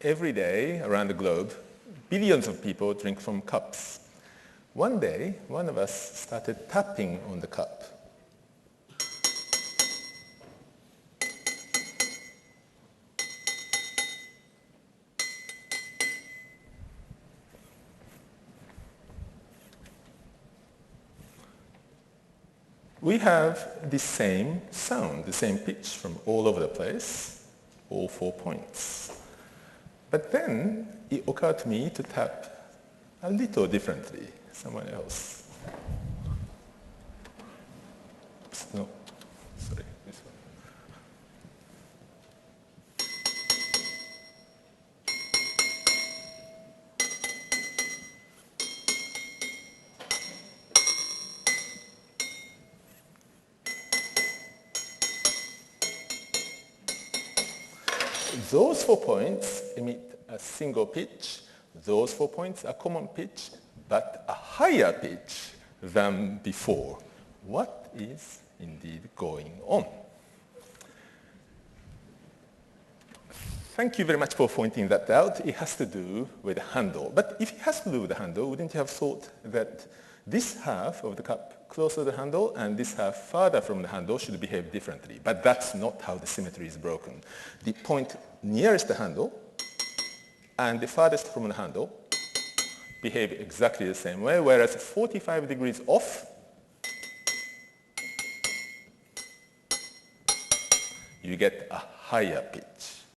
every day around the globe, billions of people drink from cups. One day, one of us started tapping on the cup. We have the same sound, the same pitch from all over the place, all 4 points. But then it occurred to me to tap a little differently, someone else. Oops, no, sorry, this one. Those 4 points emit a single pitch. Those 4 points are common pitch, but a higher pitch than before. What is indeed going on? Thank you very much for pointing that out. It has to do with the handle. But if it has to do with the handle, wouldn't you have thought that this half of the cup closer to the handle and this half farther from the handle should behave differently? But that's not how the symmetry is broken. The point nearest the handle and the farthest from the handle behave exactly the same way, whereas 45 degrees off, you get a higher pitch.